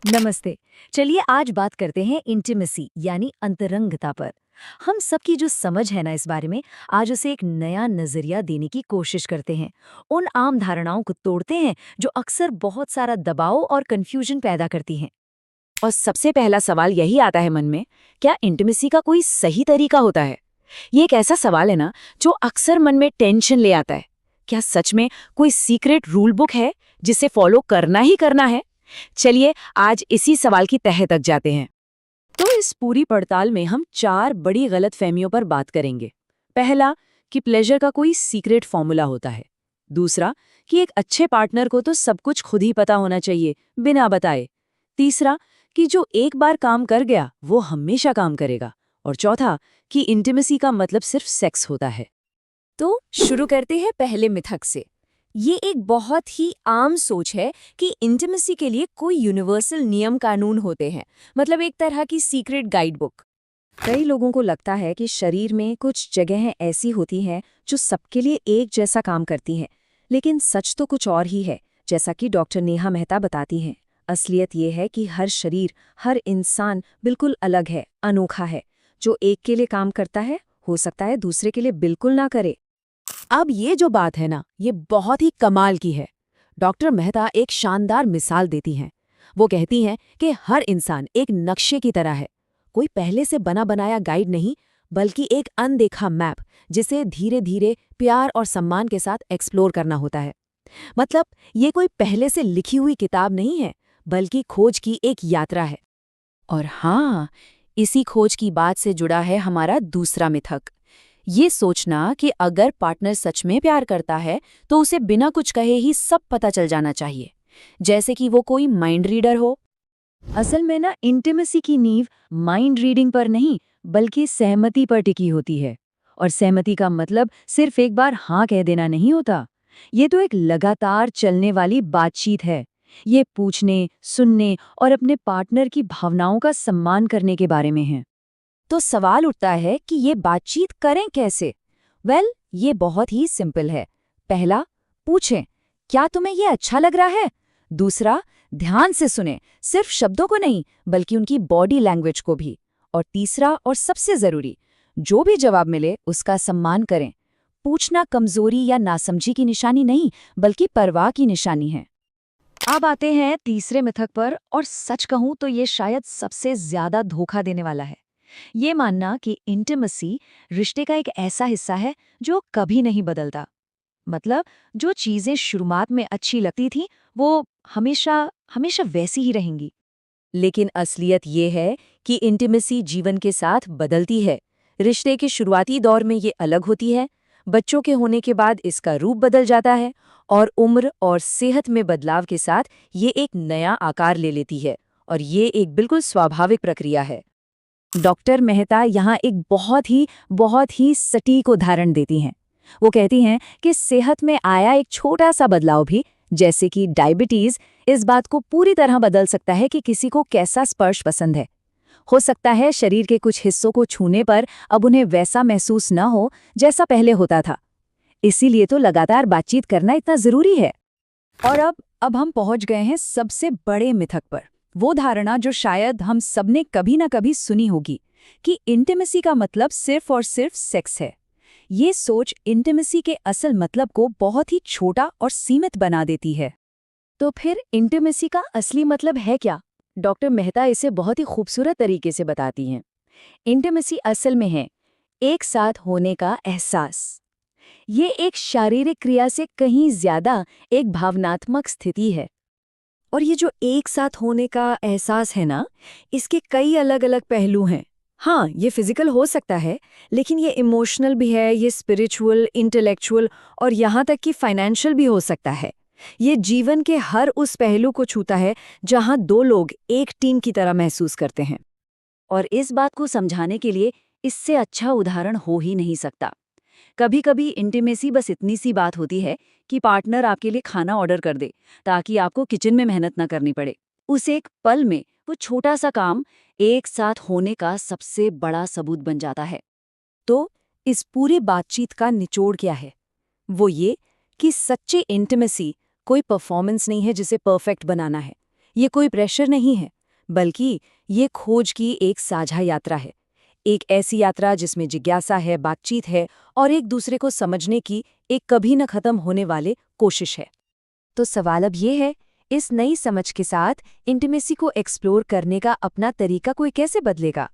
नमस्ते। चलिए आज बात करते हैं इंटीमेसी यानी अंतरंगता पर। हम सबकी जो समझ है ना इस बारे में, आज उसे एक नया नजरिया देने की कोशिश करते हैं। उन आम धारणाओं को तोड़ते हैं जो अक्सर बहुत सारा दबाव और कंफ्यूजन पैदा करती हैं। और सबसे पहला सवाल यही आता है मन में, क्या इंटीमेसी का कोई सही तरीका होता है? ये एक ऐसा सवाल है ना जो अक्सर मन में टेंशन ले आता है। क्या सच में कोई सीक्रेट रूल बुक है जिसे फॉलो करना ही करना है? चलिए आज इसी सवाल की तह तक जाते हैं। तो इस पूरी पड़ताल में हम 4 बड़ी गलतफहमियों पर बात करेंगे। पहला, कि प्लेजर का कोई सीक्रेट फॉर्मूला होता है। दूसरा, कि एक अच्छे पार्टनर को तो सब कुछ खुद ही पता होना चाहिए, बिना बताए। तीसरा, कि जो एक बार काम कर गया वो हमेशा काम करेगा। और चौथा, कि इंटीमेसी का मतलब सिर्फ सेक्स होता है। तो शुरू करते हैं पहले मिथक से। ये एक बहुत ही आम सोच है कि इंटीमेसी के लिए कोई यूनिवर्सल नियम कानून होते हैं, मतलब एक तरह की सीक्रेट गाइड बुक। कई लोगों को लगता है कि शरीर में कुछ जगहें ऐसी होती हैं जो सबके लिए एक जैसा काम करती हैं, लेकिन सच तो कुछ और ही है। जैसा कि डॉक्टर नेहा मेहता बताती हैं, असलियत ये है कि हर शरीर, हर इंसान बिल्कुल अलग है, अनोखा है। जो एक के लिए काम करता है, हो सकता है दूसरे के लिए बिल्कुल ना करे। अब ये जो बात है ना, ये बहुत ही कमाल की है। डॉक्टर मेहता एक शानदार मिसाल देती हैं। वो कहती हैं कि हर इंसान एक नक्शे की तरह है, कोई पहले से बना बनाया गाइड नहीं, बल्कि एक अनदेखा मैप जिसे धीरे धीरे प्यार और सम्मान के साथ एक्सप्लोर करना होता है। मतलब ये कोई पहले से लिखी हुई किताब नहीं है, बल्कि खोज की एक यात्रा है। और हाँ, इसी खोज की बात से जुड़ा है हमारा दूसरा मिथक। ये सोचना कि अगर पार्टनर सच में प्यार करता है तो उसे बिना कुछ कहे ही सब पता चल जाना चाहिए, जैसे कि वो कोई माइंड रीडर हो। असल में ना इंटीमेसी की नींव माइंड रीडिंग पर नहीं, बल्कि सहमति पर टिकी होती है। और सहमति का मतलब सिर्फ एक बार हाँ कह देना नहीं होता। ये तो एक लगातार चलने वाली बातचीत है। ये पूछने, सुनने और अपने पार्टनर की भावनाओं का सम्मान करने के बारे में है। तो सवाल उठता है कि ये बातचीत करें कैसे? ये बहुत ही सिंपल है। पहला, पूछें, क्या तुम्हें ये अच्छा लग रहा है? दूसरा, ध्यान से सुने, सिर्फ शब्दों को नहीं, बल्कि उनकी बॉडी लैंग्वेज को भी। और तीसरा और सबसे जरूरी, जो भी जवाब मिले उसका सम्मान करें। पूछना कमजोरी या नासमझी की निशानी नहीं, बल्कि परवाह की निशानी है। अब आते हैं तीसरे मिथक पर, और सच कहूं तो ये शायद सबसे ज्यादा धोखा देने वाला है। ये मानना कि इंटीमेसी रिश्ते का एक ऐसा हिस्सा है जो कभी नहीं बदलता। मतलब जो चीजें शुरुआत में अच्छी लगती थी, वो हमेशा हमेशा वैसी ही रहेंगी। लेकिन असलियत ये है कि इंटीमेसी जीवन के साथ बदलती है। रिश्ते के शुरुआती दौर में ये अलग होती है, बच्चों के होने के बाद इसका रूप बदल जाता है, और उम्र और सेहत में बदलाव के साथ ये एक नया आकार ले लेती है। और ये एक बिल्कुल स्वाभाविक प्रक्रिया है। डॉक्टर मेहता यहाँ एक बहुत ही सटीक उदाहरण देती हैं। वो कहती हैं कि सेहत में आया एक छोटा सा बदलाव भी, जैसे कि डायबिटीज, इस बात को पूरी तरह बदल सकता है कि किसी को कैसा स्पर्श पसंद है। हो सकता है शरीर के कुछ हिस्सों को छूने पर अब उन्हें वैसा महसूस न हो जैसा पहले होता था। इसीलिए तो लगातार बातचीत करना इतना जरूरी है। और अब हम पहुंच गए हैं सबसे बड़े मिथक पर। वो धारणा जो शायद हम सबने कभी ना कभी सुनी होगी, कि इंटीमेसी का मतलब सिर्फ और सिर्फ सेक्स है। ये सोच इंटीमेसी के असल मतलब को बहुत ही छोटा और सीमित बना देती है। तो फिर इंटीमेसी का असली मतलब है क्या? डॉक्टर मेहता इसे बहुत ही खूबसूरत तरीके से बताती हैं। इंटीमेसी असल में है एक साथ होने का एहसास। ये एक शारीरिक क्रिया से कहीं ज्यादा एक भावनात्मक स्थिति है। और ये जो एक साथ होने का एहसास है ना, इसके कई अलग अलग पहलू हैं। हाँ, ये फिजिकल हो सकता है, लेकिन ये इमोशनल भी है, ये स्पिरिचुअल, इंटेलेक्चुअल और यहाँ तक कि फाइनेंशियल भी हो सकता है। ये जीवन के हर उस पहलू को छूता है जहाँ दो लोग एक टीम की तरह महसूस करते हैं। और इस बात को समझाने के लिए इससे अच्छा उदाहरण हो ही नहीं सकता। कभी कभी इंटीमेसी बस इतनी सी बात होती है कि पार्टनर आपके लिए खाना ऑर्डर कर दे, ताकि आपको किचन में मेहनत न करनी पड़े। उस एक पल में वो छोटा सा काम एक साथ होने का सबसे बड़ा सबूत बन जाता है। तो इस पूरी बातचीत का निचोड़ क्या है? वो ये कि सच्ची इंटीमेसी कोई परफॉर्मेंस नहीं है जिसे परफेक्ट बनाना है। ये कोई प्रेशर नहीं है, बल्कि ये खोज की एक साझा यात्रा है। एक ऐसी यात्रा जिसमें जिज्ञासा है, बातचीत है और एक दूसरे को समझने की एक कभी न खत्म होने वाले कोशिश है। तो सवाल अब ये है, इस नई समझ के साथ इंटीमेसी को एक्सप्लोर करने का अपना तरीका कोई कैसे बदलेगा?